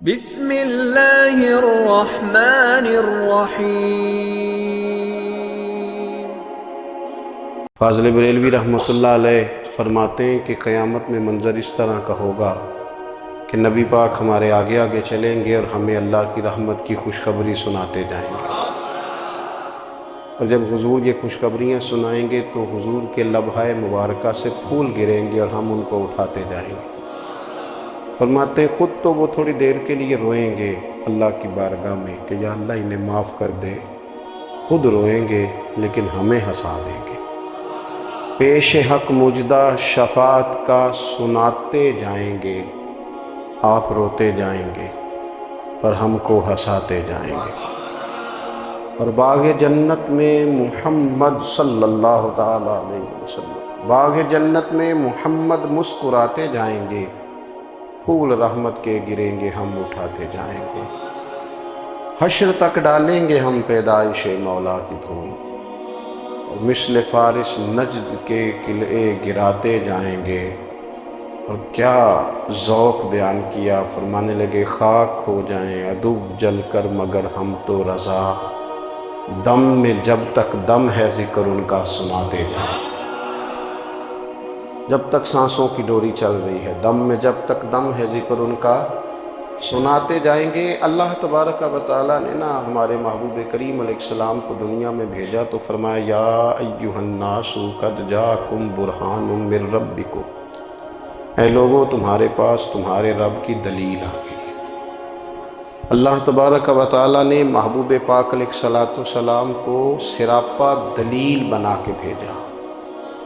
بسم اللہ الرحمن الرحیم۔ فاضل بریلوی رحمۃ اللہ علیہ فرماتے ہیں کہ قیامت میں منظر اس طرح کا ہوگا کہ نبی پاک ہمارے آگے آگے چلیں گے اور ہمیں اللہ کی رحمت کی خوشخبری سناتے جائیں گے، اور جب حضور یہ خوشخبریاں سنائیں گے تو حضور کے لبھائے مبارکہ سے پھول گریں گے اور ہم ان کو اٹھاتے جائیں گے۔ فرماتے ہیں خود تو وہ تھوڑی دیر کے لیے روئیں گے اللہ کی بارگاہ میں کہ یا اللہ انہیں معاف کر دے، خود روئیں گے لیکن ہمیں ہنسا دیں گے۔ پیش حق مجدہ شفاعت کا سناتے جائیں گے، آپ روتے جائیں گے پر ہم کو ہنساتے جائیں گے۔ اور باغ جنت میں محمد صلی اللہ تعالیٰ علیہ وسلم، باغ جنت میں محمد مسکراتے جائیں گے، پھول رحمت کے گریں گے ہم اٹھاتے جائیں گے۔ حشر تک ڈالیں گے ہم پیدائش مولا کی دھوم، اور مثل فارس نجد کے قلعے گراتے جائیں گے۔ اور کیا ذوق بیان کیا، فرمانے لگے خاک ہو جائیں عدو جل کر مگر ہم تو رضا، دم میں جب تک دم ہے ذکر ان کا سناتے جائیں۔ جب تک سانسوں کی ڈوری چل رہی ہے، دم میں جب تک دم ہے ذکر ان کا سناتے جائیں گے۔ اللہ تبارک و تعالیٰ نے نا ہمارے محبوب کریم علیہ السلام کو دنیا میں بھیجا تو فرمایا یا ایھا الناس قد جاءکم برہان من ربکم، اے لوگوں تمہارے پاس تمہارے رب کی دلیل آ گئی ہے۔ اللہ تبارک و تعالیٰ نے محبوب پاک علیہ السلام کو سراپا دلیل بنا کے بھیجا۔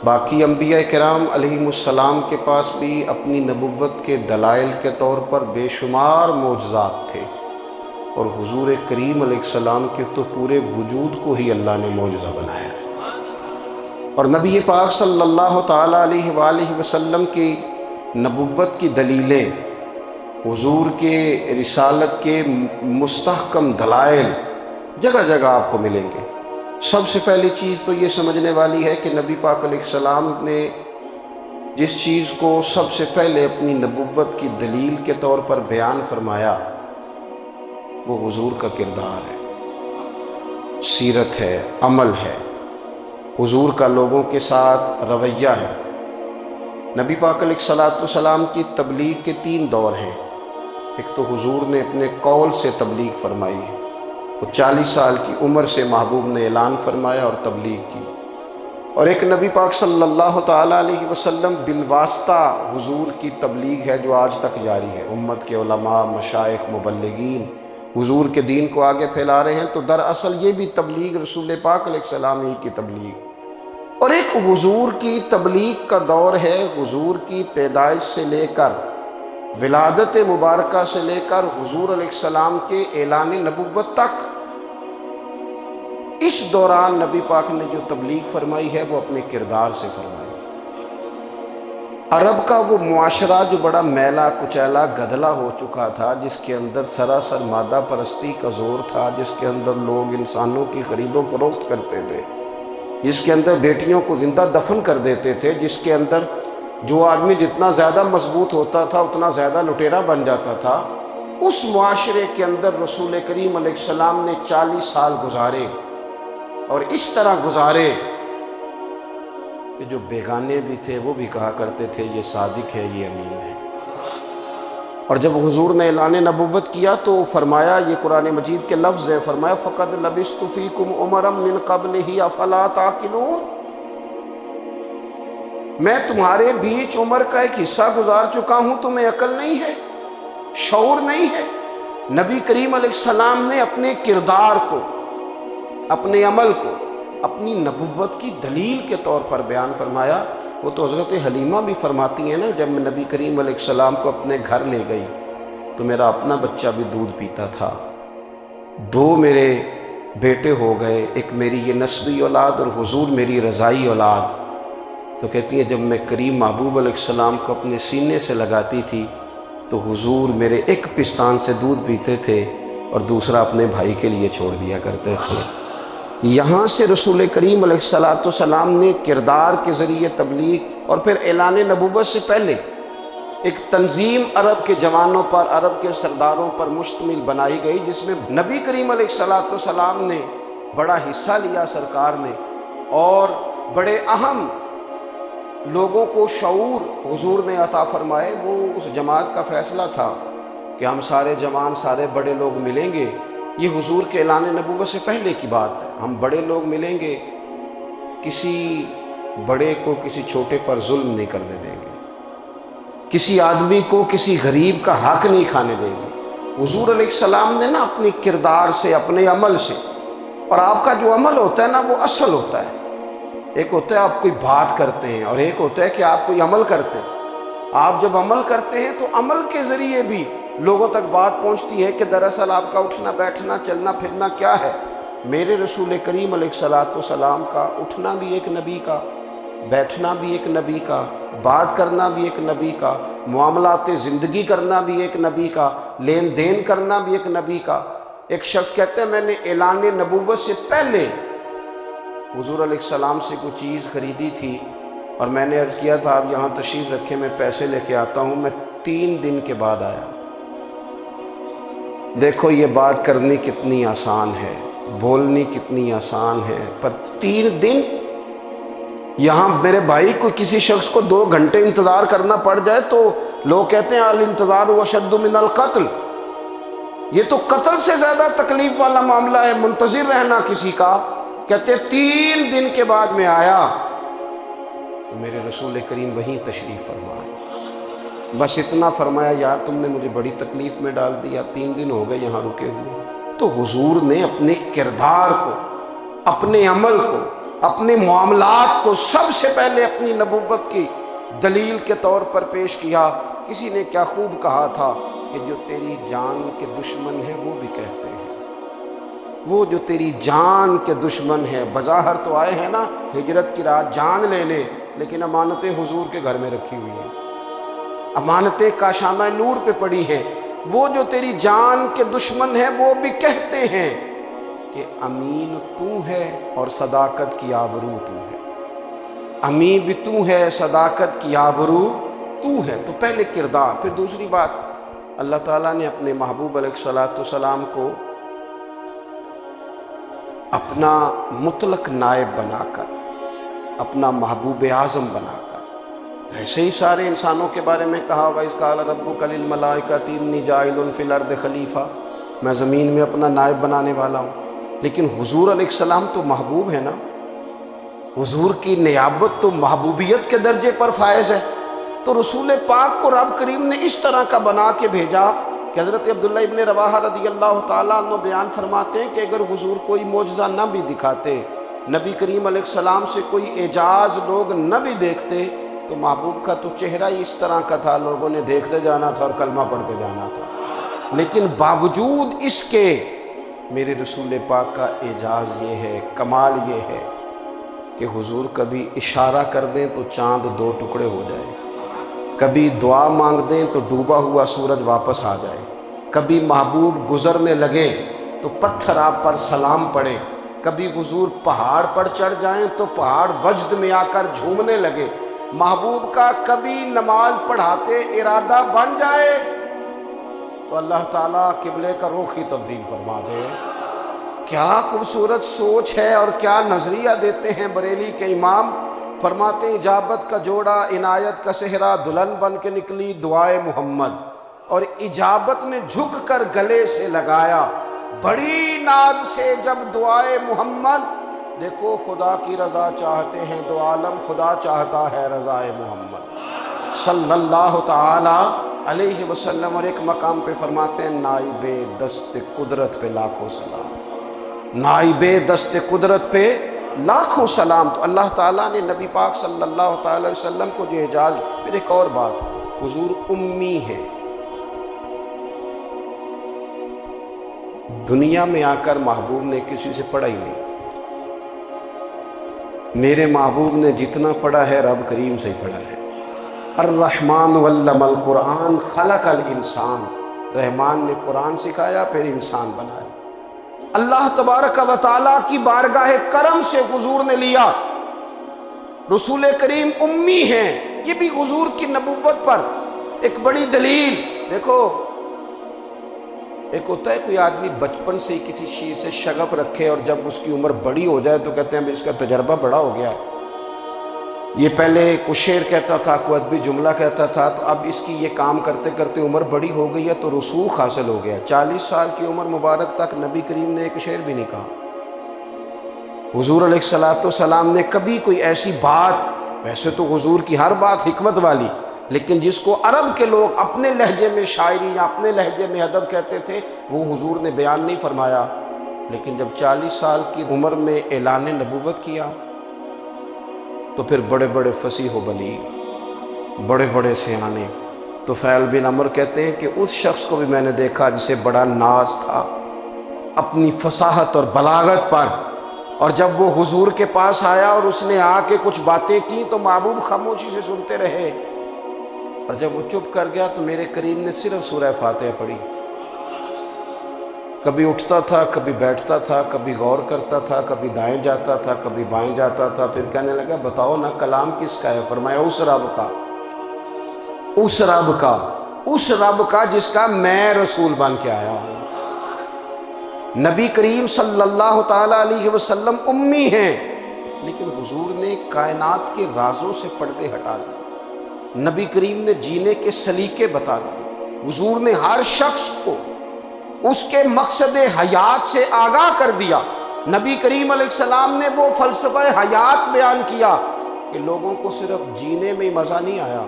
باقی انبیاء کرام علیہ السلام کے پاس بھی اپنی نبوت کے دلائل کے طور پر بے شمار معجزات تھے، اور حضور کریم علیہ السلام کے تو پورے وجود کو ہی اللہ نے معجزہ بنایا۔ اور نبی پاک صلی اللہ تعالیٰ علیہ وآلہ وسلم کی نبوت کی دلیلیں، حضور کے رسالت کے مستحکم دلائل جگہ جگہ آپ کو ملیں گے۔ سب سے پہلی چیز تو یہ سمجھنے والی ہے کہ نبی پاک علیہ السلام نے جس چیز کو سب سے پہلے اپنی نبوت کی دلیل کے طور پر بیان فرمایا وہ حضور کا کردار ہے، سیرت ہے، عمل ہے، حضور کا لوگوں کے ساتھ رویہ ہے۔ نبی پاک علیہ السلام کی تبلیغ کے 3 دور ہیں۔ ایک تو حضور نے اپنے قول سے تبلیغ فرمائی ہے، وہ 40 سال کی عمر سے محبوب نے اعلان فرمایا اور تبلیغ کی۔ اور ایک نبی پاک صلی اللہ تعالیٰ علیہ وسلم بالواسطہ حضور کی تبلیغ ہے جو آج تک جاری ہے۔ امت کے علماء، مشائخ، مبلغین حضور کے دین کو آگے پھیلا رہے ہیں، تو دراصل یہ بھی تبلیغ رسول پاک علیہ السلام ہی کی تبلیغ۔ اور ایک حضور کی تبلیغ کا دور ہے، حضور کی پیدائش سے لے کر ولادت مبارکہ سے لے کر حضور علیہ السلام کے اعلان نبوت تک۔ اس دوران نبی پاک نے جو تبلیغ فرمائی ہے وہ اپنے کردار سے فرمائی۔ عرب کا وہ معاشرہ جو بڑا میلا کچیلا گدلا ہو چکا تھا، جس کے اندر سراسر مادہ پرستی کا زور تھا، جس کے اندر لوگ انسانوں کی خرید و فروخت کرتے تھے، جس کے اندر بیٹیوں کو زندہ دفن کر دیتے تھے، جس کے اندر جو آدمی جتنا زیادہ مضبوط ہوتا تھا اتنا زیادہ لٹیرا بن جاتا تھا، اس معاشرے کے اندر رسول کریم علیہ السلام نے 40 سال گزارے، اور اس طرح گزارے کہ جو بیگانے بھی تھے وہ بھی کہا کرتے تھے یہ صادق ہے، یہ امین ہے۔ اور جب حضور نے اعلان نبوت کیا تو فرمایا، یہ قرآن مجید کے لفظ ہے، فرمایا فَقَدْ لَبِثْتُ فِيكُمْ عُمَرًا مِّن قَبْلِهِ أَفَلَا تَعْقِلُونَ، میں تمہارے بیچ عمر کا ایک حصہ گزار چکا ہوں، تمہیں عقل نہیں ہے، شعور نہیں ہے۔ نبی کریم علیہ السلام نے اپنے کردار کو، اپنے عمل کو اپنی نبوت کی دلیل کے طور پر بیان فرمایا۔ وہ تو حضرت حلیمہ بھی فرماتی ہیں نا، جب میں نبی کریم علیہ السلام کو اپنے گھر لے گئی تو میرا اپنا بچہ بھی دودھ پیتا تھا، 2 میرے بیٹے ہو گئے، ایک میری یہ نسبی اولاد اور حضور میری رضائی اولاد۔ تو کہتی ہیں جب میں کریم محبوب علیہ السلام کو اپنے سینے سے لگاتی تھی تو حضور میرے ایک پستان سے دودھ پیتے تھے اور دوسرا اپنے بھائی کے لیے چھوڑ دیا کرتے تھے۔ یہاں سے رسول کریم علیہ السلام نے کردار کے ذریعے تبلیغ، اور پھر اعلان نبوت سے پہلے ایک تنظیم عرب کے جوانوں پر، عرب کے سرداروں پر مشتمل بنائی گئی، جس میں نبی کریم علیہ السلام نے بڑا حصہ لیا سرکار نے، اور بڑے اہم لوگوں کو شعور حضور نے عطا فرمائے۔ وہ اس جماعت کا فیصلہ تھا کہ ہم سارے جوان، سارے بڑے لوگ ملیں گے۔ یہ حضور کے اعلان نبوت سے پہلے کی بات ہے۔ ہم بڑے لوگ ملیں گے، کسی بڑے کو کسی چھوٹے پر ظلم نہیں کرنے دیں گے، کسی آدمی کو کسی غریب کا حق نہیں کھانے دیں گے۔ حضور علیہ السلام نے نا اپنی کردار سے، اپنے عمل سے، اور آپ کا جو عمل ہوتا ہے نا وہ اصل ہوتا ہے۔ ایک ہوتا ہے آپ کوئی بات کرتے ہیں، اور ایک ہوتا ہے کہ آپ کوئی عمل کرتے ہیں۔ آپ جب عمل کرتے ہیں تو عمل کے ذریعے بھی لوگوں تک بات پہنچتی ہے کہ دراصل آپ کا اٹھنا بیٹھنا چلنا پھرنا کیا ہے۔ میرے رسول کریم علیہ السلام کا اٹھنا بھی ایک نبی کا، بیٹھنا بھی ایک نبی کا، بات کرنا بھی ایک نبی کا، معاملات زندگی کرنا بھی ایک نبی کا، لین دین کرنا بھی ایک نبی کا۔ ایک شخص کہتے ہیں میں نے اعلان نبوت سے پہلے حضور علیہ السلام سے کوئی چیز خریدی تھی، اور میں نے عرض کیا تھا آپ یہاں تشریف رکھیں، میں پیسے لے کے آتا ہوں۔ میں 3 دن کے بعد آیا۔ دیکھو یہ بات کرنی کتنی آسان ہے، بولنی کتنی آسان ہے، پر 3 دن یہاں میرے بھائی کو کسی شخص کو 2 گھنٹے انتظار کرنا پڑ جائے تو لوگ کہتے ہیں الانتظار اشد من القتل، یہ تو قتل سے زیادہ تکلیف والا معاملہ ہے منتظر رہنا کسی کا۔ کہتے 3 دن کے بعد میں آیا تو میرے رسول کریم وہیں تشریف فرمائے۔ بس اتنا فرمایا یار تم نے مجھے بڑی تکلیف میں ڈال دیا، 3 دن ہو گئے یہاں رکے ہوئے۔ تو حضور نے اپنے کردار کو، اپنے عمل کو، اپنے معاملات کو سب سے پہلے اپنی نبوت کی دلیل کے طور پر پیش کیا۔ کسی نے کیا خوب کہا تھا کہ جو تیری جان کے دشمن ہیں وہ بھی کہتے ہیں، وہ جو تیری جان کے دشمن ہے، بظاہر تو آئے ہیں نا ہجرت کی رات جان لے لے، لیکن امانتیں حضور کے گھر میں رکھی ہوئی ہیں، امانتیں کاشانہ نور پہ پڑی ہیں۔ وہ جو تیری جان کے دشمن ہیں وہ بھی کہتے ہیں کہ امین تو ہے اور صداقت کی آبرو تو ہے، امین بھی تو ہے، صداقت کی آبرو تو ہے۔ تو پہلے کردار، پھر دوسری بات، اللہ تعالیٰ نے اپنے محبوب علیہ السلام کو اپنا مطلق نائب بنا کر، اپنا محبوب اعظم بنا کر، ایسے ہی سارے انسانوں کے بارے میں کہا وَإِذْ قَالَ رَبُّكَ لِلْمَلَائِكَةِ إِنِّي جَاعِلٌ فِي الْأَرْضِ خَلِيفَةً، میں زمین میں اپنا نائب بنانے والا ہوں۔ لیکن حضور علیہ السلام تو محبوب ہے نا، حضور کی نیابت تو محبوبیت کے درجے پر فائز ہے۔ تو رسول پاک کو رب کریم نے اس طرح کا بنا کے بھیجا کہ حضرت عبداللہ ابن رواحہ رضی اللہ تعالیٰ عنہ بیان فرماتے ہیں کہ اگر حضور کوئی معجزہ نہ بھی دکھاتے، نبی کریم علیہ السلام سے کوئی اعجاز لوگ نہ بھی دیکھتے، تو محبوب کا تو چہرہ ہی اس طرح کا تھا، لوگوں نے دیکھتے جانا تھا اور کلمہ پڑھتے جانا تھا۔ لیکن باوجود اس کے میرے رسول پاک کا اعجاز یہ ہے، کمال یہ ہے کہ حضور کبھی اشارہ کر دیں تو چاند 2 ٹکڑے ہو جائے، کبھی دعا مانگ دیں تو ڈوبا ہوا سورج واپس آ جائے، کبھی محبوب گزرنے لگے تو پتھر آپ پر سلام پڑے، کبھی حضور پہاڑ پر چڑھ جائیں تو پہاڑ وجد میں آ کر جھومنے لگے، محبوب کا کبھی نماز پڑھاتے ارادہ بن جائے تو اللہ تعالیٰ قبلے کا رخ ہی تبدیل فرما دے۔ کیا خوبصورت سوچ ہے اور کیا نظریہ دیتے ہیں بریلی کے امام۔ فرماتے ہیں اجابت کا جوڑا عنایت کا صحرا، دلہن بن کے نکلی دعائے محمد، اور اجابت نے جھک کر گلے سے لگایا بڑی ناز سے جب دعائے محمد۔ دیکھو خدا کی رضا چاہتے ہیں دو عالم، خدا چاہتا ہے رضائے محمد صلی اللہ تعالی علیہ وسلم۔ اور ایک مقام پہ فرماتے ہیں نائب دست قدرت پہ لاکھوں سلام، نائب دست قدرت پہ لاکھوں سلام۔ تو اللہ تعالیٰ نے نبی پاک صلی اللہ تعالی علیہ وسلم کو جو اعجاز۔ پھر ایک اور بات، حضور امی ہے، دنیا میں آ کر محبوب نے کسی سے پڑھا ہی نہیں۔ میرے محبوب نے جتنا پڑھا ہے رب کریم سے ہی پڑھا ہے۔ الرحمن علم القرآن خلق الانسان، رحمان نے قرآن سکھایا پھر انسان بنایا۔ اللہ تبارک و تعالیٰ کی بارگاہ کرم سے حضور نے لیا۔ رسول کریم امی ہیں، یہ بھی حضور کی نبوت پر ایک بڑی دلیل دیکھو، ایک ہوتا ہے کوئی آدمی بچپن سے ہی کسی چیز سے شغف رکھے اور جب اس کی عمر بڑی ہو جائے تو کہتے ہیں اس کا تجربہ بڑا ہو گیا، یہ پہلے کوئی شعر کہتا تھا، کوئی ادبی جملہ کہتا تھا، تو اب اس کی یہ کام کرتے کرتے عمر بڑی ہو گئی ہے تو رسوخ حاصل ہو گیا۔ 40 سال کی عمر مبارک تک نبی کریم نے ایک شعر بھی نہیں کہا۔ حضور علیہ السلام نے کبھی کوئی ایسی بات، ویسے تو حضور کی ہر بات حکمت والی، لیکن جس کو عرب کے لوگ اپنے لہجے میں شاعری یا اپنے لہجے میں ادب کہتے تھے، وہ حضور نے بیان نہیں فرمایا۔ لیکن جب 40 سال کی عمر میں اعلان نبوت کیا تو پھر بڑے بڑے فصیح و بلیغ، بڑے بڑے سیانے طفیل بن عمر کہتے ہیں کہ اس شخص کو بھی میں نے دیکھا جسے بڑا ناز تھا اپنی فصاحت اور بلاغت پر، اور جب وہ حضور کے پاس آیا اور اس نے آ کے کچھ باتیں کی تو محبوب خاموشی سے سنتے رہے، اور جب وہ چپ کر گیا تو میرے کریم نے صرف سورہ فاتحہ پڑھی۔ کبھی اٹھتا تھا، کبھی بیٹھتا تھا، کبھی غور کرتا تھا، کبھی دائیں جاتا تھا، کبھی بائیں جاتا تھا، پھر کہنے لگا بتاؤ نا کلام کس کا ہے؟ فرمایا اس رب کا، اس رب کا، اس رب کا جس کا میں رسول بن کے آیا ہوں۔ نبی کریم صلی اللہ تعالیٰ علیہ وسلم امی ہیں، لیکن حضور نے کائنات کے رازوں سے پردے ہٹا دیے، نبی کریم نے جینے کے سلیقے بتا دیے، حضور نے ہر شخص کو اس کے مقصد حیات سے آگاہ کر دیا۔ نبی کریم علیہ السلام نے وہ فلسفہ حیات بیان کیا کہ لوگوں کو صرف جینے میں مزہ نہیں آیا،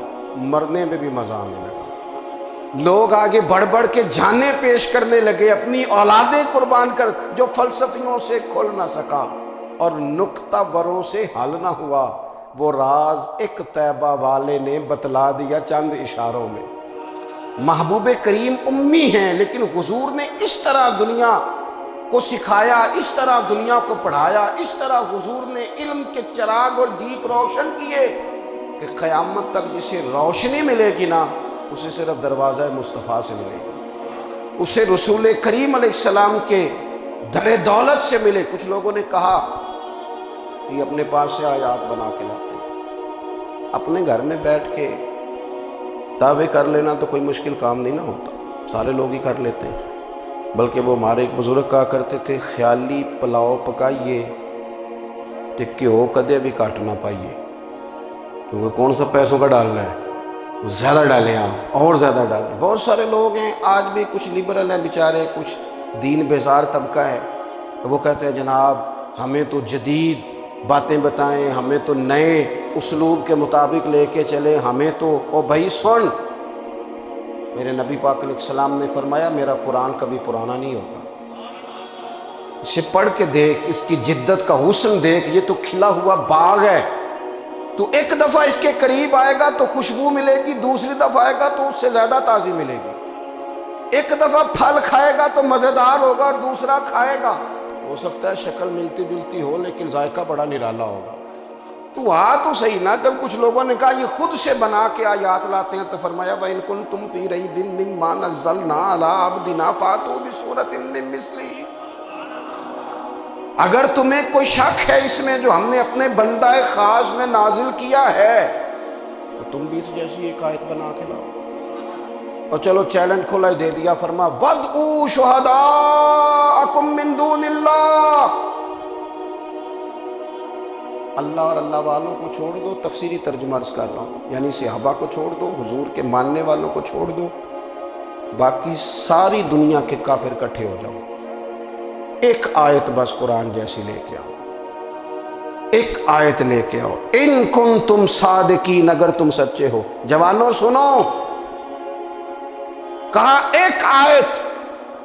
مرنے میں بھی مزہ آنے لگا۔ لوگ آگے بڑھ بڑھ کے جانیں پیش کرنے لگے، اپنی اولادیں قربان کر، جو فلسفیوں سے کھل نہ سکا اور نکتہ وروں سے حل نہ ہوا، وہ راز ایک طیبہ والے نے بتلا دیا چند اشاروں میں۔ محبوب کریم امی ہیں، لیکن حضور نے اس طرح دنیا کو سکھایا، اس طرح دنیا کو پڑھایا، اس طرح حضور نے علم کے چراغ اور دیپ روشن کیے کہ قیامت تک جسے روشنی ملے گی نا، اسے صرف دروازہ مصطفیٰ سے ملے گی، اسے رسول کریم علیہ السلام کے در دولت سے ملے۔ کچھ لوگوں نے کہا یہ اپنے پاس سے آیات بنا کے لاتے ہیں، اپنے گھر میں بیٹھ کے دعوے کر لینا تو کوئی مشکل کام نہیں نہ ہوتا، سارے لوگ ہی کر لیتے ہیں۔ بلکہ وہ ہمارے ایک بزرگ کہا کرتے تھے، خیالی پلاؤ پکائیے تے گھیو کدے بھی کٹ نہ پائیے، کیونکہ کون سا پیسوں کا ڈالنا ہے، زیادہ ڈالیں آپ اور زیادہ ڈالیں۔ بہت سارے لوگ ہیں آج بھی، کچھ لبرل ہیں بیچارے، کچھ دین بیزار طبقہ ہے، وہ کہتے ہیں جناب ہمیں تو جدید باتیں بتائیں، ہمیں تو نئے اسلوب کے مطابق لے کے چلیں، ہمیں تو او بھائی سن، میرے نبی پاک علیہ السلام نے فرمایا میرا قرآن کبھی پرانا نہیں ہوگا، اسے پڑھ کے دیکھ، اس کی جدت کا حسن دیکھ، یہ تو کھلا ہوا باغ ہے، تو ایک دفعہ اس کے قریب آئے گا تو خوشبو ملے گی، دوسری دفعہ آئے گا تو اس سے زیادہ تازی ملے گی، ایک دفعہ پھل کھائے گا تو مزیدار ہوگا اور دوسرا کھائے گا ہو سکتا ہے شکل ملتی جلتی ہو لیکن ذائقہ بڑا نرالا ہوگا۔ تو تو صحیح نا، جب کچھ لوگوں نے کہا یہ خود سے بنا کے آیات لاتے ہیں تو فرمایا وَإِن كُنتُمْ فِي رَيْبٍ مِّمَّا نَزَّلْنَا عَلَىٰ عَبْدِنَا فَأْتُوا بِسُورَةٍ مِّن مِّثْلِهِ، اگر تمہیں کوئی شک ہے اس میں جو ہم نے اپنے بندہ خاص میں نازل کیا ہے تو تم بھی اس جیسی ایک آیت بنا کے لاؤ۔ اور چلو چیلنج کھلا ہی دے دیا، فرما وَادْعُوا شُهَدَاءَكُم مِّن دُونِ اللَّهِ، اللہ اور اللہ والوں کو چھوڑ دو، تفسیری ترجمہ عرض کر رہا ہوں، یعنی صحابہ کو چھوڑ دو، حضور کے ماننے والوں کو چھوڑ دو، باقی ساری دنیا کے کافر اکٹھے ہو جاؤ، ایک آیت بس قرآن جیسی لے کے آؤ، ایک آیت لے کے آؤ، ان کنتم صادقین، اگر تم سچے ہو۔ جوانوں سنو، کہا ایک آیت،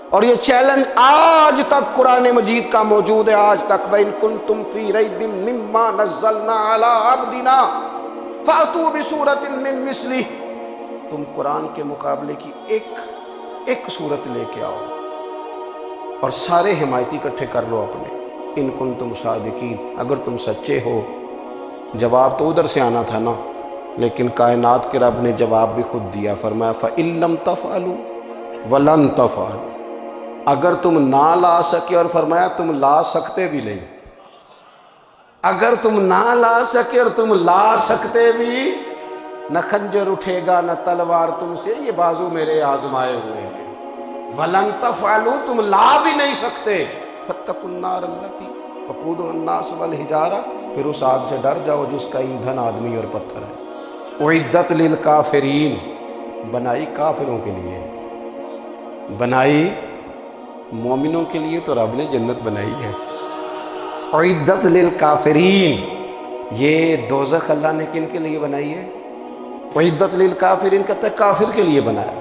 اور یہ چیلنج آج تک قرآن مجید کا موجود ہے، آج تک وَإِن كُنتُمْ فِي رَيْبٍ مِّمَّا نَزَّلْنَا عَلَىٰ عَبْدِنَا فَأْتُوا بِسُورَةٍ مِّن مِّثْلِهِ، تم قرآن کے مقابلے کی ایک صورت لے کے آؤ اور سارے حمایتی اکٹھے کر لو اپنے، ان کنتم صادقین، اگر تم سچے ہو۔ جواب تو ادھر سے آنا تھا نا، لیکن کائنات کے رب نے جواب بھی خود دیا، فرمایا فَإِن لَّمْ تَفْعَلُوا وَلَن تَفْعَلُوا، اگر تم نہ لا سکے، اور فرمایا تم لا سکتے بھی نہیں، اگر تم نہ لا سکے اور تم لا سکتے بھی نہ خنجر اٹھے گا نہ تلوار تم سے، یہ بازو میرے آزمائے ہوئے ہیں۔ وَلَن تَفْعَلُوا، تم لا بھی نہیں سکتے۔ فَاتَّقُوا النَّارَ الَّتِي وَقُودُهَا النَّاسُ وَالْحِجَارَةُ، پھر اس آگ سے ڈر جاؤ جس کا ایندھن آدمی اور پتھر ہے۔ اُعِدَّتْ لِلْكَافِرِينَ، بنائی کافروں کے لیے، بنائی مومنوں کے لیے تو رب نے جنت بنائی ہے۔ اُعِدَّتْ لِلْكَافِرِينَ، یہ دوزخ اللہ نے کن کے لیے بنائی ہے؟ اُعِدَّتْ لِلْكَافِرِينَ کہتا ہے کافر کے لیے بنایا۔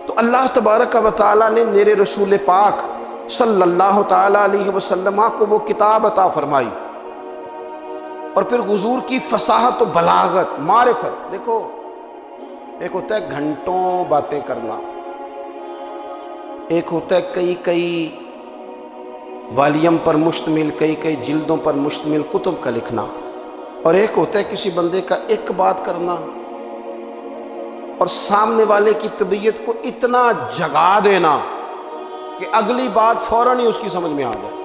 تو اللہ تبارک و تعالیٰ نے میرے رسول پاک صلی اللہ تعالیٰ علیہ وسلم کو وہ کتاب عطا فرمائی، اور پھر حضور کی فصاحت و بلاغت، معرفت۔ دیکھو، ایک ہوتا ہے گھنٹوں باتیں کرنا، ایک ہوتا ہے کئی والیم پر مشتمل، کئی جلدوں پر مشتمل کتب کا لکھنا، اور ایک ہوتا ہے کسی بندے کا ایک بات کرنا اور سامنے والے کی طبیعت کو اتنا جگا دینا کہ اگلی بات فوراً ہی اس کی سمجھ میں آ جائے۔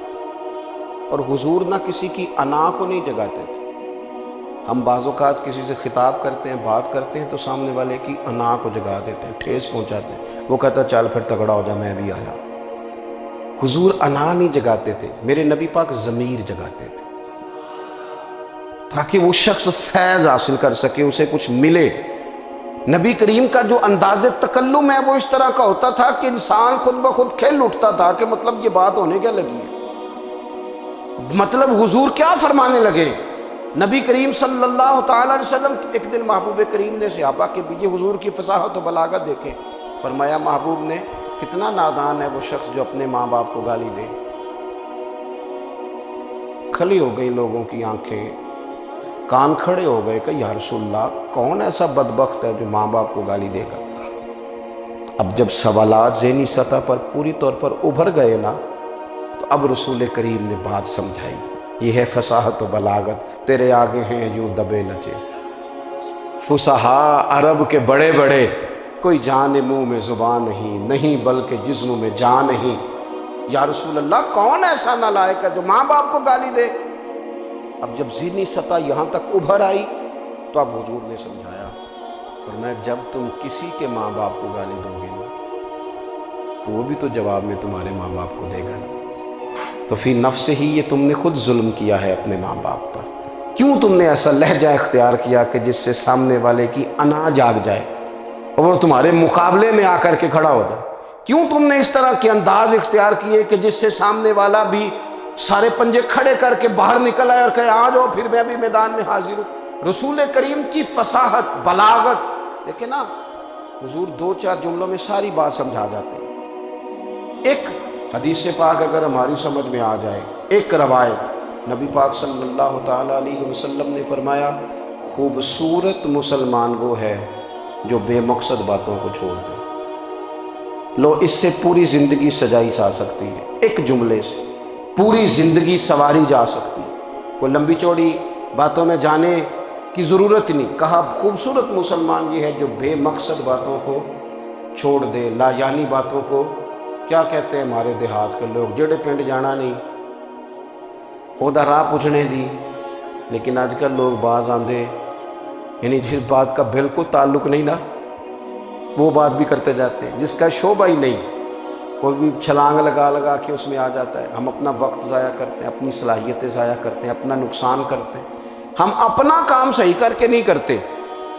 اور حضور نہ کسی کی انا کو نہیں جگاتے تھے۔ ہم بعض اوقات کسی سے خطاب کرتے ہیں، بات کرتے ہیں تو سامنے والے کی انا کو جگا دیتے ہیں، ٹھیس پہنچاتے ہیں، وہ کہتا ہے چل پھر تگڑا ہو جا، میں بھی آیا۔ حضور انا نہیں جگاتے تھے، میرے نبی پاک ضمیر جگاتے تھے، تاکہ وہ شخص فیض حاصل کر سکے، اسے کچھ ملے۔ نبی کریم کا جو انداز تکلم ہے وہ اس طرح کا ہوتا تھا کہ انسان خود بخود کھل اٹھتا تھا کہ مطلب یہ بات ہونے کیا لگی ہے، مطلب حضور کیا فرمانے لگے۔ نبی کریم صلی اللہ تعالیٰ علیہ وسلم، ایک دن محبوب کریم نے صحابہ کے یہ حضور کی فصاحت و بلاغت دیکھے، فرمایا محبوب نے کتنا نادان ہے وہ شخص جو اپنے ماں باپ کو گالی دے۔ کھلی ہو گئی لوگوں کی آنکھیں، کان کھڑے ہو گئے کہ یا رسول اللہ کون ایسا بدبخت ہے جو ماں باپ کو گالی دے گا۔ اب جب سوالات ذہنی سطح پر پوری طور پر ابھر گئے نا، تو اب رسول کریم نے بات سمجھائی۔ یہ ہے فصاحت و بلاغت، تیرے آگے ہیں یوں دبے لچے فصحاء عرب کے بڑے بڑے، کوئی جان منہ میں زبان نہیں بلکہ جسم میں جان نہیں۔ یا رسول اللہ کون ایسا نالائق ہے جو ماں باپ کو گالی دے؟ اب جب ذہنی سطح یہاں تک ابھر آئی تو اب حضور نے سمجھایا، اور میں جب تم کسی کے ماں باپ کو گالی دو گے نا تو وہ بھی تو جواب میں تمہارے ماں باپ کو دے گا نا، تو فی نفس ہی یہ تم نے خود ظلم کیا ہے اپنے ماں باپ پر۔ کیوں تم نے ایسا لہجہ اختیار کیا کہ جس سے سامنے والے کی انا جاگ جائے اور وہ تمہارے مقابلے میں آ کر کے کھڑا ہو جائے؟ کیوں تم نے اس طرح کے انداز اختیار کیے کہ جس سے سامنے والا بھی سارے پنجے کھڑے کر کے باہر نکل آئے اور کہے آ جاؤ پھر میں بھی میدان میں حاضر ہوں؟ رسول کریم کی فصاحت، بلاغت دیکھیں نا، حضور 2-4 جملوں میں ساری بات سمجھا جاتے ہیں۔ ایک حدیث پاک اگر ہماری سمجھ میں آ جائے، ایک روایت، نبی پاک صلی اللہ تعالیٰ علیہ وسلم نے فرمایا خوبصورت مسلمان وہ ہے جو بے مقصد باتوں کو چھوڑ دے۔ لو اس سے پوری زندگی سجائی جا سکتی ہے، ایک جملے سے پوری زندگی سواری جا سکتی ہے، کوئی لمبی چوڑی باتوں میں جانے کی ضرورت نہیں۔ کہا خوبصورت مسلمان یہ ہے جو بے مقصد باتوں کو چھوڑ دے، لا یعنی باتوں کو، کیا کہتے ہیں ہمارے دیہات کے لوگ، جڑے پنڈ جانا نہیں اودا راہ پوچھنے دی، لیکن آج کل لوگ باز آندے یعنی جس بات کا بالکل تعلق نہیں نا وہ بات بھی کرتے جاتے ہیں، جس کا شعبہ ہی نہیں وہ بھی چھلانگ لگا کے اس میں آ جاتا ہے۔ ہم اپنا وقت ضائع کرتے ہیں، اپنی صلاحیتیں ضائع کرتے ہیں، اپنا نقصان کرتے ہیں۔ ہم اپنا کام صحیح کر کے نہیں کرتے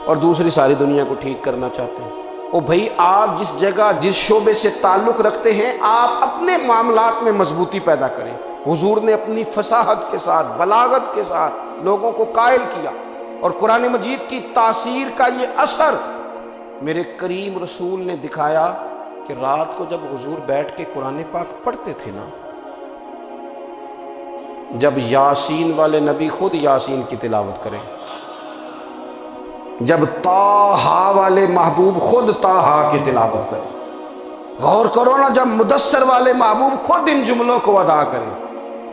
اور دوسری ساری دنیا کو ٹھیک کرنا چاہتے ہیں۔ او بھائی، آپ جس جگہ جس شعبے سے تعلق رکھتے ہیں آپ اپنے معاملات میں مضبوطی پیدا کریں۔ حضور نے اپنی فصاحت کے ساتھ، بلاغت کے ساتھ لوگوں کو قائل کیا، اور قرآن مجید کی تاثیر کا یہ اثر میرے کریم رسول نے دکھایا کہ رات کو جب حضور بیٹھ کے قرآن پاک پڑھتے تھے نا، جب یاسین والے نبی خود یاسین کی تلاوت کریں، جب طٰہٰ والے محبوب خود طٰہٰ کی تلاوت کریں، غور کرو نا، جب مدثر والے محبوب خود ان جملوں کو ادا کریں،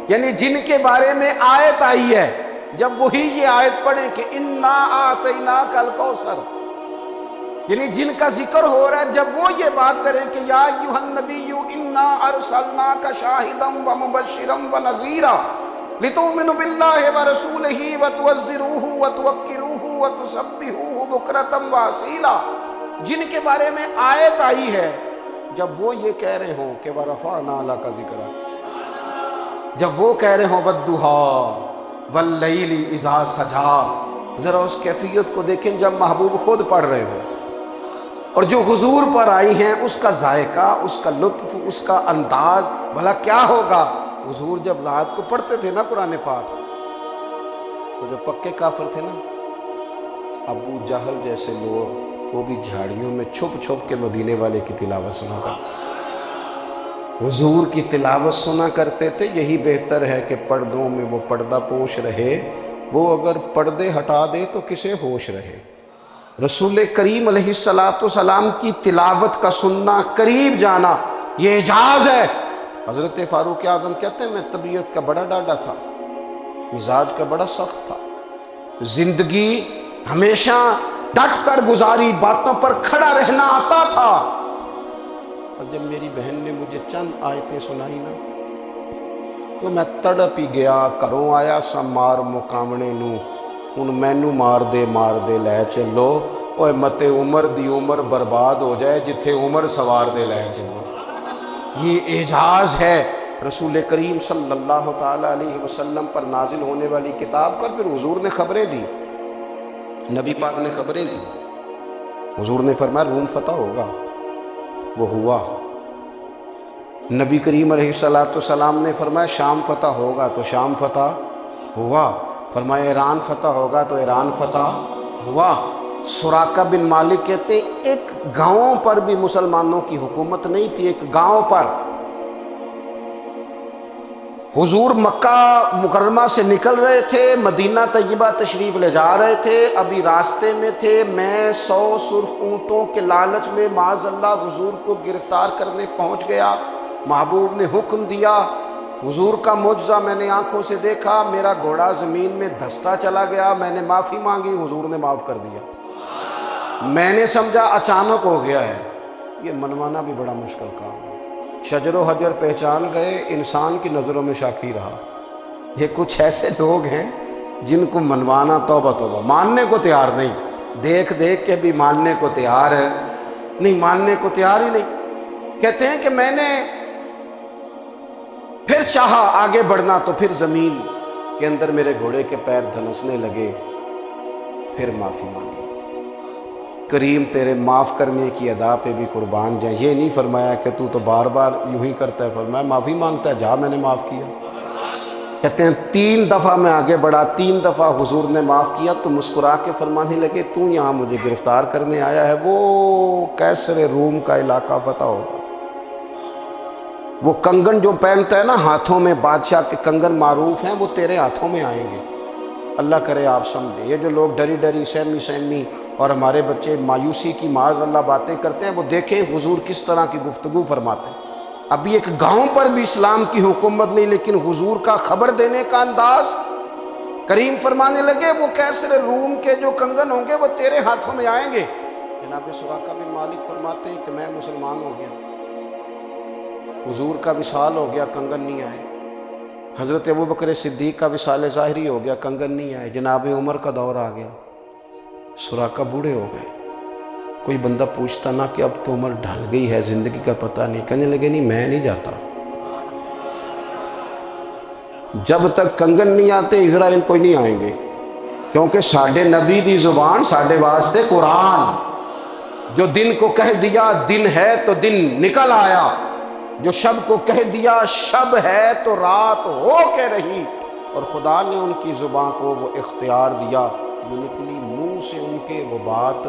یعنی جن کے بارے میں آیت آئی ہے، جب وہی یہ آیت پڑھیں کہ اِنَّا أَعْطَيْنَاكَ الْكَوْثَرَ، یعنی جن کا ذکر ہو رہا ہے، جب وہ یہ بات کریں کہ یا ایھا النبی انا ارسلناک شاہدا ومبشرا ونذیرا لتؤمنوا باللہ ورسولہ وتعزروہ وتوقروہ وتسبحوہ بکرتم واصیلا، جن کے بارے میں آیت آئی ہے، جب وہ یہ کہہ رہے ہوں کہ وَرَفَعْنَا لَكَ ذِكْرَكَ، جب وہ کہہ رہے ہوں وَالضُّحَىٰ وَاللَّيْلِ إِذَا سَجَىٰ، ذرا اس کیفیت کو دیکھیں جب محبوب خود پڑھ رہے ہوں، اور جو حضور پر آئی ہیں اس کا ذائقہ، اس کا لطف، اس کا انداز بھلا کیا ہوگا۔ حضور جب رات کو پڑھتے تھے نا قرآن پاک، تو جو پکے کافر تھے نا، ابو جہل جیسے لوگ، وہ بھی جھاڑیوں میں چھپ چھپ کے مدینے والے کی تلاوت سنا کرتے، حضور کی تلاوت سنا کرتے تھے۔ یہی بہتر ہے کہ پردوں میں وہ پردہ پوش رہے، وہ اگر پردے ہٹا دے تو کسے ہوش رہے۔ رسول کریم علیہ السلام کی تلاوت کا سننا، قریب جانا، یہ اعجاز ہے۔ حضرت فاروق اعظم کہتے ہیں میں طبیعت کا بڑا ڈاڈا تھا، مزاج کا بڑا سخت تھا، زندگی ہمیشہ ڈٹ کر گزاری، باتوں پر کھڑا رہنا آتا تھا، اور جب میری بہن نے مجھے چند آیتیں سنائی نا تو میں تڑپ ہی گیا۔ کروں آیا سا مار مقامنے نو، ان مینو مار دے لے چلو، اوے متے عمر دی عمر برباد ہو جائے جتھے عمر سوار دے لے چلو۔ یہ اعجاز ہے رسول کریم صلی اللہ تعالیٰ علیہ وسلم پر نازل ہونے والی کتاب کا۔ پھر حضور نے خبریں دی، نبی پاک نے خبریں دی، حضور نے فرمایا روم فتح ہوگا، وہ ہوا۔ نبی کریم علیہ السلام نے فرمایا شام فتح ہوگا، تو شام فتح ہوا۔ فرمایا ایران فتح ہوگا، تو ایران فتح ہوا۔ سراقہ بن مالک کہتے ایک گاؤں پر بھی مسلمانوں کی حکومت نہیں تھی، ایک گاؤں پر۔ حضور مکہ مکرمہ سے نکل رہے تھے، مدینہ طیبہ تشریف لے جا رہے تھے، ابھی راستے میں تھے، میں 100 سرخ اونٹوں کے لالچ میں معاذ اللہ حضور کو گرفتار کرنے پہنچ گیا۔ محبوب نے حکم دیا، حضور کا معجزہ میں نے آنکھوں سے دیکھا، میرا گھوڑا زمین میں دھستا چلا گیا، میں نے معافی مانگی، حضور نے معاف کر دیا۔ میں نے سمجھا اچانک ہو گیا ہے، یہ منوانا بھی بڑا مشکل کام ہے۔ شجر و حجر پہچان گئے، انسان کی نظروں میں شاکی رہا۔ یہ کچھ ایسے لوگ ہیں جن کو منوانا توبہ توبہ، ماننے کو تیار نہیں، دیکھ دیکھ کے بھی ماننے کو تیار ہے نہیں، ماننے کو تیار ہی نہیں۔ کہتے ہیں کہ میں نے پھر چاہا آگے بڑھنا، تو پھر زمین کے اندر میرے گھوڑے کے پیر دھنسنے لگے، پھر معافی مانگی۔ کریم تیرے معاف کرنے کی ادا پہ بھی قربان جائیں۔ یہ نہیں فرمایا کہ تو بار بار یوں ہی کرتا ہے، فرمایا معافی مانگتا ہے، جا میں نے معاف کیا۔ کہتے ہیں 3 دفعہ میں آگے بڑھا، 3 دفعہ حضور نے معاف کیا تو مسکرا کے فرمانے لگے تو یہاں مجھے گرفتار کرنے آیا ہے، وہ کیسر روم کا علاقہ فتح ہوگا۔ وہ کنگن جو پہنتا ہے نا ہاتھوں میں، بادشاہ کے کنگن معروف ہیں، وہ تیرے ہاتھوں میں آئیں گے۔ اللہ کرے آپ سمجھیں، یہ جو لوگ ڈری ڈری سہمی اور ہمارے بچے مایوسی کی معاذ اللہ باتیں کرتے ہیں، وہ دیکھیں حضور کس طرح کی گفتگو فرماتے ہیں۔ ابھی ایک گاؤں پر بھی اسلام کی حکومت نہیں، لیکن حضور کا خبر دینے کا انداز۔ کریم فرمانے لگے وہ کیسر روم کے جو کنگن ہوں گے وہ تیرے ہاتھوں میں آئیں گے۔ جناب سراقہ بن مالک فرماتے ہیں کہ میں مسلمان ہو گیا، حضور کا وصال ہو گیا، کنگن نہیں آئے۔ حضرت ابوبکر صدیق کا وصال ظاہری ہو گیا، کنگن نہیں آئے۔ جناب عمر کا دور آ گیا، سراقہ بوڑھے ہو گئے۔ کوئی بندہ پوچھتا نا کہ اب تو عمر ڈھل گئی ہے، زندگی کا پتہ نہیں، کہنے لگے نہیں میں نہیں جاتا، جب تک کنگن نہیں آتے اسرائیل کوئی نہیں آئیں گے، کیونکہ ساڈے نبی دی زبان ساڈے واسطے قرآن، جو دن کو کہہ دیا دن ہے تو دن نکل آیا، جو شب کو کہہ دیا شب ہے تو رات ہو کے رہی، اور خدا نے ان کی زبان کو وہ اختیار دیا، جو نکلی منہ سے ان کے وہ بات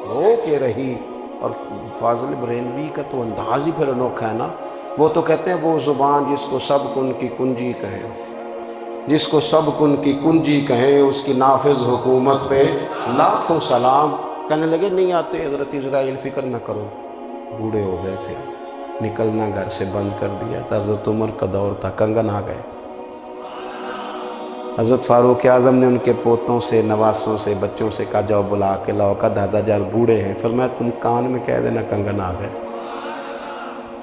ہو کے رہی۔ اور فاضل برینوی کا تو انداز ہی پھر انوکھا ہے نا، وہ تو کہتے ہیں وہ زبان جس کو سب کن کی کنجی کہے، جس کو سب کن کی کنجی کہیں، اس کی نافذ حکومت پہ لاکھوں سلام۔ کہنے لگے نہیں آتے حضرت اسرائیل، فکر نہ کرو، بوڑھے ہو گئے تھے، نکلنا گھر سے بند کر دیا تھا، حضرت عمر کا دور تھا، کنگن آ گئے۔ حضرت فاروق اعظم نے ان کے پوتوں سے، نواسوں سے، بچوں سے کہا جاؤ بلا کے لاؤ، کہا دادا جان بوڑھے ہیں، فرمایا تم کان میں کہہ دینا کنگن آ گئے،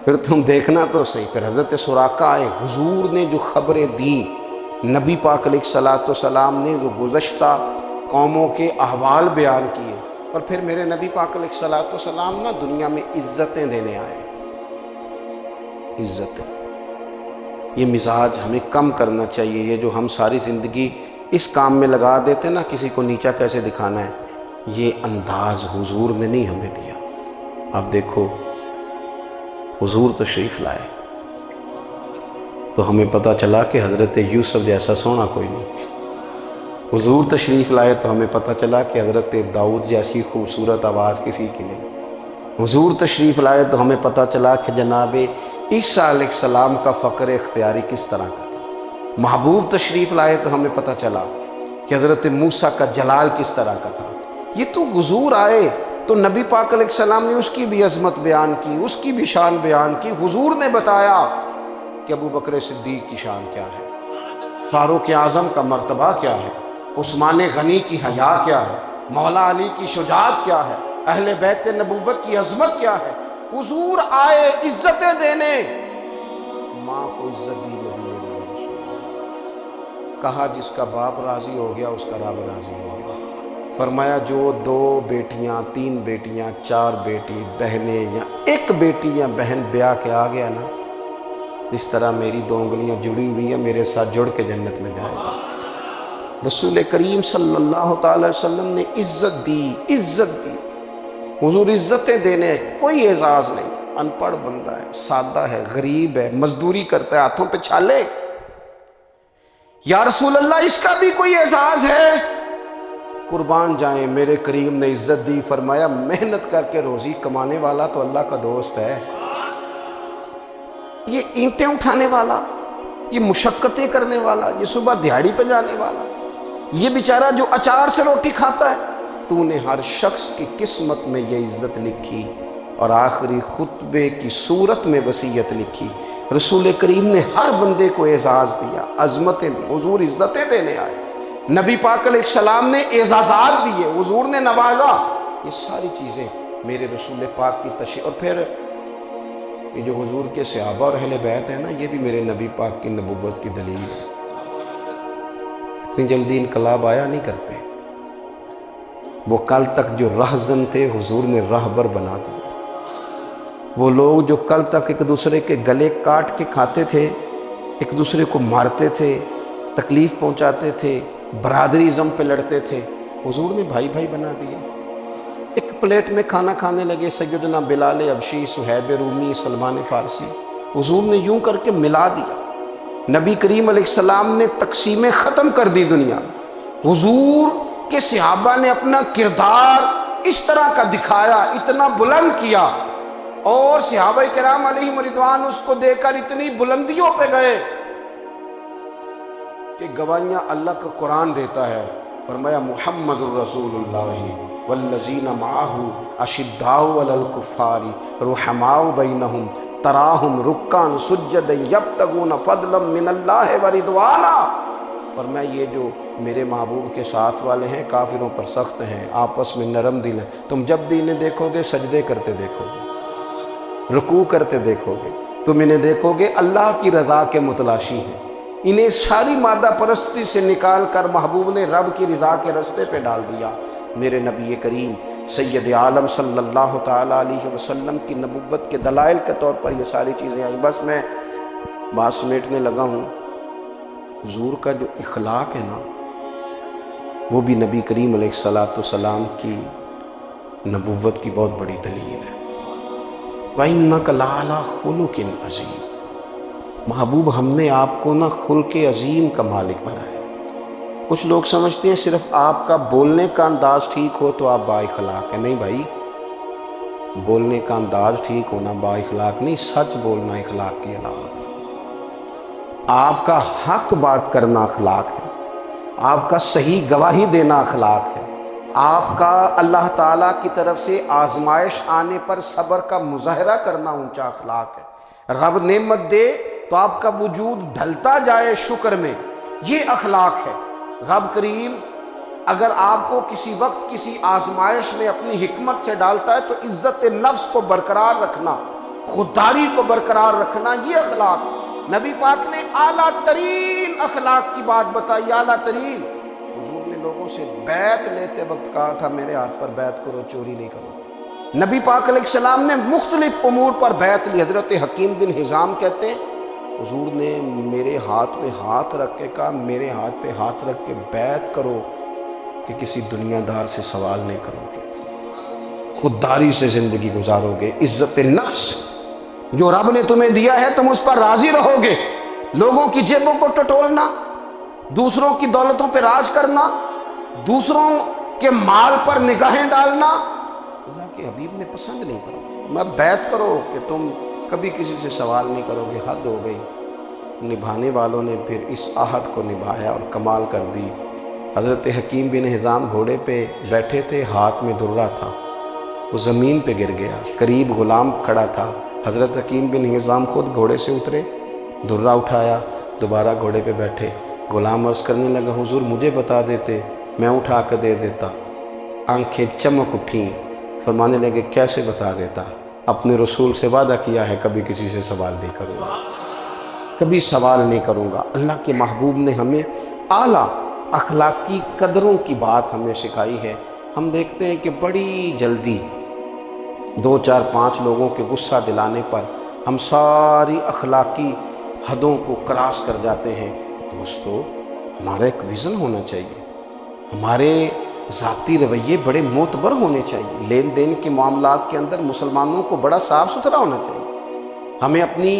پھر تم دیکھنا تو صحیح۔ پھر حضرت سراقہ آئے، حضور نے جو خبریں دیں، نبی پاک علیہ السلام نے جو گزشتہ قوموں کے احوال بیان کیے، اور پھر میرے نبی پاک علیہ الصلوۃ والسلام نا دنیا میں عزتیں دینے آئے، عزتیں۔ یہ مزاج ہمیں کم کرنا چاہیے، یہ جو ہم ساری زندگی اس کام میں لگا دیتے نا کسی کو نیچا کیسے دکھانا ہے، یہ انداز حضور نے نہیں ہمیں دیا۔ اب دیکھو حضور تشریف لائے تو ہمیں پتہ چلا کہ حضرت یوسف جیسا سونا کوئی نہیں، حضور تشریف لائے تو ہمیں پتہ چلا کہ حضرت داؤد جیسی خوبصورت آواز کسی کی نہیں، حضور تشریف لائے تو ہمیں پتہ چلا کہ جناب عیسیٰ علیہ السلام کا فقر اختیاری کس طرح کا تھا، محبوب تشریف لائے تو ہمیں پتہ چلا کہ حضرت موسیٰ کا جلال کس طرح کا تھا۔ یہ تو حضور آئے تو نبی پاک علیہ السلام نے اس کی بھی عظمت بیان کی، اس کی بھی شان بیان کی۔ حضور نے بتایا کہ ابو بکر صدیق کی شان کیا ہے، فاروق اعظم کا مرتبہ کیا ہے، عثمان غنی کی حیا کیا ہے، مولا علی کی شجاعت کیا ہے، اہل بیت نبوت کی عظمت کیا ہے۔ حضور آئے عزتیں دینے، ماں کو عزت دی مدینے میں، کہا جس کا باپ راضی ہو گیا اس کا رب راضی ہو گیا۔ فرمایا جو 2 بیٹیاں 3 بیٹیاں 4 بیٹی بہنیں یا ایک بیٹی یا بہن بیاہ کے آ گیا نا، اس طرح میری 2 انگلیاں جڑی ہوئی ہیں، میرے ساتھ جڑ کے جنت میں جائے گا۔ رسول کریم صلی اللہ تعالی وسلم نے عزت دی، عزت دی۔ حضور عزتیں دینے، کوئی اعزاز نہیں، ان پڑھ بندہ ہے، سادہ ہے، غریب ہے، مزدوری کرتا ہے، ہاتھوں پہ چھالے۔ یا رسول اللہ اس کا بھی کوئی اعزاز ہے؟ قربان جائیں، میرے کریم نے عزت دی، فرمایا محنت کر کے روزی کمانے والا تو اللہ کا دوست ہے۔ یہ اینٹیں اٹھانے والا، یہ مشقتیں کرنے والا، یہ صبح دیہڑی پہ جانے والا، یہ بیچارہ جو اچار سے روٹی کھاتا ہے، تو نے ہر شخص کی قسمت میں یہ عزت لکھی اور آخری خطبے کی صورت میں وصیت لکھی۔ رسول کریم نے ہر بندے کو اعزاز دیا، عظمتیں دی۔ حضور عزتیں دینے آئے، نبی پاک علیہ السلام نے اعزازات دیے، حضور نے نوازا۔ یہ ساری چیزیں میرے رسول پاک کی تشریف، اور پھر یہ جو حضور کے صحابہ اور اہل بیت ہیں نا، یہ بھی میرے نبی پاک کی نبوت کی دلیل ہے۔ اتنی جلدی انقلاب آیا نہیں کرتے، وہ کل تک جو رہزن تھے حضور نے راہبر بنا دیا۔ وہ لوگ جو کل تک ایک دوسرے کے گلے کاٹ کے کھاتے تھے، ایک دوسرے کو مارتے تھے، تکلیف پہنچاتے تھے، برادریزم پہ لڑتے تھے، حضور نے بھائی بھائی بنا دیا۔ ایک پلیٹ میں کھانا کھانے لگے، سیدنا بلال حبشی، صہیب رومی، سلمان فارسی، حضور نے یوں کر کے ملا دیا۔ نبی کریم علیہ السلام نے تقسیمیں ختم کر دی دنیا۔ حضور کے صحابہ نے اپنا کردار اس طرح کا دکھایا، اتنا بلند کیا، اور صحابہ کرام علیہم رضوان اس کو دیکھ کر اتنی بلندیوں پہ گئے کہ گواہیاں اللہ کا قرآن دیتا ہے۔ فرمایا محمد الرسول اللہ والذین معہ اشداء علی الکفار رحماء بینہم تراہم رکعا سجدا یبتغون فضلا من اللہ ورضوانا۔ فرمایا یہ جو میرے محبوب کے ساتھ والے ہیں کافروں پر سخت ہیں، آپس میں نرم دل ہیں، تم جب بھی انہیں دیکھو گے سجدے کرتے دیکھو گے، رکوع کرتے دیکھو گے، تم انہیں دیکھو گے اللہ کی رضا کے متلاشی ہیں۔ انہیں ساری مادہ پرستی سے نکال کر محبوب نے رب کی رضا کے رستے پہ ڈال دیا۔ میرے نبی کریم سید عالم صلی اللہ تعالیٰ علیہ وسلم کی نبوت کے دلائل کے طور پر یہ ساری چیزیں آئیں۔ بس میں بات سمیٹنے لگا ہوں۔ حضور کا جو اخلاق ہے نا، وہ بھی نبی کریم علیہ السلام کی نبوت کی بہت بڑی دلیل ہے۔ وَإِنَّكَ لَعَلَىٰ خُلُقٍ عَظِيمٍ۔ محبوب ہم نے آپ کو نا خلق عظیم کا مالک بنایا۔ کچھ لوگ سمجھتے ہیں صرف آپ کا بولنے کا انداز ٹھیک ہو تو آپ با اخلاق ہیں۔ نہیں بھائی، بولنے کا انداز ٹھیک ہونا با اخلاق نہیں، سچ بولنا اخلاق کی علامت ہے۔ آپ کا حق بات کرنا اخلاق ہے، آپ کا صحیح گواہی دینا اخلاق ہے، آپ کا اللہ تعالیٰ کی طرف سے آزمائش آنے پر صبر کا مظاہرہ کرنا اونچا اخلاق ہے۔ رب نعمت دے تو آپ کا وجود ڈھلتا جائے شکر میں، یہ اخلاق ہے۔ رب کریم اگر آپ کو کسی وقت کسی آزمائش میں اپنی حکمت سے ڈالتا ہے تو عزت نفس کو برقرار رکھنا، خودداری کو برقرار رکھنا، یہ اخلاق۔ نبی پاک نے اعلیٰ ترین اخلاق کی بات بتائی، اعلیٰ ترین۔ حضور نے لوگوں سے بیعت لیتے وقت کہا تھا میرے ہاتھ پر بیعت کرو، چوری نہیں کرو۔ نبی پاک علیہ السلام نے مختلف امور پر بیعت لی۔ حضرت حکیم بن حزام کہتے ہیں حضور نے میرے ہاتھ پہ ہاتھ رکھ کے کہا میرے ہاتھ پہ ہاتھ رکھ کے بیعت کرو کہ کسی دنیا دار سے سوال نہیں کرو گے، خودداری سے زندگی گزارو گے، عزت نفس جو رب نے تمہیں دیا ہے تم اس پر راضی رہو گے، لوگوں کی جیبوں کو ٹٹولنا، دوسروں کی دولتوں پہ راج کرنا، دوسروں کے مال پر نگاہیں ڈالنا اللہ کے حبیب نے پسند نہیں کرو۔ میں بیعت کرو کہ تم کبھی کسی سے سوال نہیں کرو گے، حد ہو گئی۔ نبھانے والوں نے پھر اس عہد کو نبھایا اور کمال کر دی۔ حضرت حکیم بن حزام گھوڑے پہ بیٹھے تھے، ہاتھ میں درہ تھا، وہ زمین پہ گر گیا، قریب غلام کھڑا تھا، حضرت حکیم بن حزام خود گھوڑے سے اترے، درہ اٹھایا، دوبارہ گھوڑے پہ بیٹھے۔ غلام عرض کرنے لگا حضور مجھے بتا دیتے میں اٹھا کے دے دیتا۔ آنکھیں چمک اٹھیں، فرمانے لگے کیسے بتا دیتا؟ اپنے رسول سے وعدہ کیا ہے کبھی کسی سے سوال نہیں کروں گا، کبھی سوال نہیں کروں گا۔ اللہ کے محبوب نے ہمیں اعلیٰ اخلاقی قدروں کی بات ہمیں سکھائی ہے۔ ہم دیکھتے ہیں کہ بڑی جلدی 2 4 5 لوگوں کے غصہ دلانے پر ہم ساری اخلاقی حدوں کو کراس کر جاتے ہیں۔ دوستو ہمارا ایک ویژن ہونا چاہیے، ہمارے ذاتی رویے بڑے معتبر ہونے چاہیے، لین دین کے معاملات کے اندر مسلمانوں کو بڑا صاف ستھرا ہونا چاہیے۔ ہمیں اپنی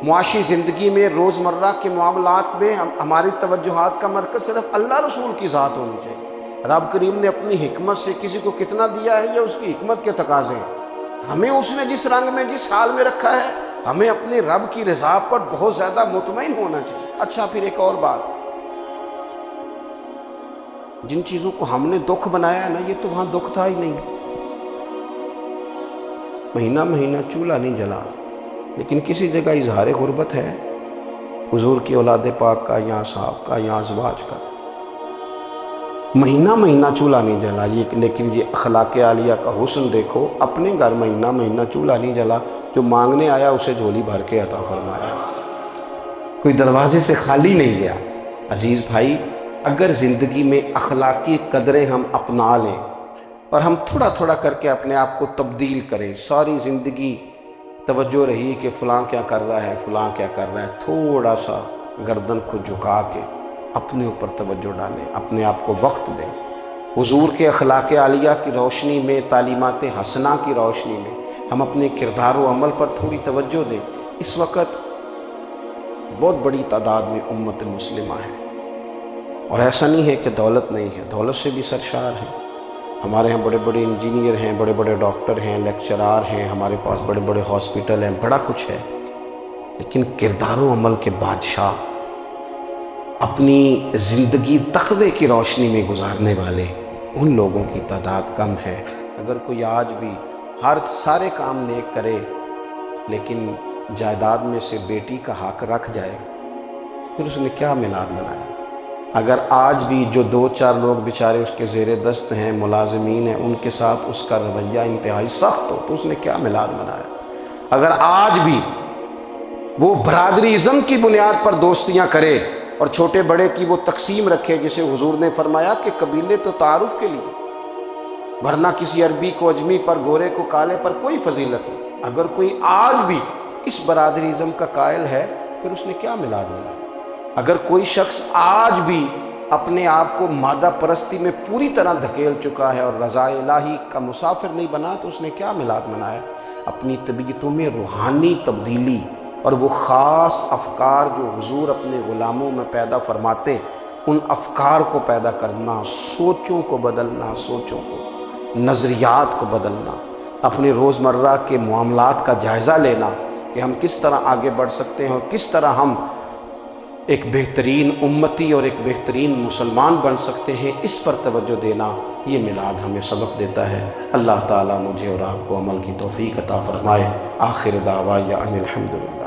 معاشی زندگی میں روزمرہ کے معاملات میں ہماری توجہات کا مرکز صرف اللہ رسول کی ذات ہونی چاہیے۔ رب کریم نے اپنی حکمت سے کسی کو کتنا دیا ہے یہ اس کی حکمت کے تقاضے ہیں، ہمیں اس نے جس رنگ میں جس حال میں رکھا ہے ہمیں اپنے رب کی رضا پر بہت زیادہ مطمئن ہونا چاہیے۔ اچھا پھر ایک اور بات، جن چیزوں کو ہم نے دکھ بنایا ہے نا یہ تو وہاں دکھ تھا ہی نہیں۔ مہینہ مہینہ چولہا نہیں جلا، لیکن کسی جگہ اظہار غربت ہے، حضور کی اولاد پاک کا یا صاحب کا یا ازواج کا، مہینہ مہینہ چولہا نہیں جلا۔ لیکن یہ اخلاق عالیہ کا حسن دیکھو، اپنے گھر مہینہ مہینہ چولہا نہیں جلا، جو مانگنے آیا اسے جھولی بھر کے عطا فرمایا، کوئی دروازے سے خالی نہیں گیا۔ عزیز بھائی، اگر زندگی میں اخلاقی قدریں ہم اپنا لیں اور ہم تھوڑا تھوڑا کر کے اپنے آپ کو تبدیل کریں، ساری زندگی توجہ رہی کہ فلاں کیا کر رہا ہے فلاں کیا کر رہا ہے، تھوڑا سا گردن کو جھکا کے اپنے اوپر توجہ ڈالیں، اپنے آپ کو وقت دیں، حضور کے اخلاق عالیہ کی روشنی میں، تعلیمات حسنہ کی روشنی میں ہم اپنے کردار و عمل پر تھوڑی توجہ دیں۔ اس وقت بہت بڑی تعداد میں امت مسلمہ ہے، اور ایسا نہیں ہے کہ دولت نہیں ہے، دولت سے بھی سرشار ہیں۔ ہمارے ہاں بڑے بڑے انجینئر ہیں، بڑے بڑے ڈاکٹر ہیں، لیکچرار ہیں، ہمارے پاس بڑے بڑے ہاسپٹل ہیں، بڑا کچھ ہے، لیکن کردار و عمل کے بادشاہ، اپنی زندگی تقوی کی روشنی میں گزارنے والے ان لوگوں کی تعداد کم ہے۔ اگر کوئی آج بھی سارے کام نیک کرے لیکن جائیداد میں سے بیٹی کا حق رکھ جائے، پھر اس نے کیا میلاد منایا؟ اگر آج بھی جو 2 4 لوگ بیچارے اس کے زیر دست ہیں، ملازمین ہیں، ان کے ساتھ اس کا رویہ انتہائی سخت ہو تو اس نے کیا میلاد منایا؟ اگر آج بھی وہ برادری ازم کی بنیاد پر دوستیاں کرے اور چھوٹے بڑے کی وہ تقسیم رکھے، جسے حضور نے فرمایا کہ قبیلے تو تعارف کے لیے، ورنہ کسی عربی کو اجمی پر، گورے کو کالے پر کوئی فضیلت نہیں۔ اگر کوئی آج بھی اس برادری ازم کا قائل ہے پھر اس نے کیا میلاد منایا؟ اگر کوئی شخص آج بھی اپنے آپ کو مادہ پرستی میں پوری طرح دھکیل چکا ہے اور رضا الہی کا مسافر نہیں بنا تو اس نے کیا میلاد منایا؟ اپنی طبیعتوں میں روحانی تبدیلی اور وہ خاص افکار جو حضور اپنے غلاموں میں پیدا فرماتے، ان افکار کو پیدا کرنا، سوچوں کو بدلنا، سوچوں کو، نظریات کو بدلنا، اپنے روزمرہ کے معاملات کا جائزہ لینا کہ ہم کس طرح آگے بڑھ سکتے ہیں اور کس طرح ہم ایک بہترین امتی اور ایک بہترین مسلمان بن سکتے ہیں، اس پر توجہ دینا، یہ میلاد ہمیں سبق دیتا ہے۔ اللہ تعالیٰ مجھے اور آپ کو عمل کی توفیق عطا فرمائے۔ آخر دعوانا ان الحمدللہ۔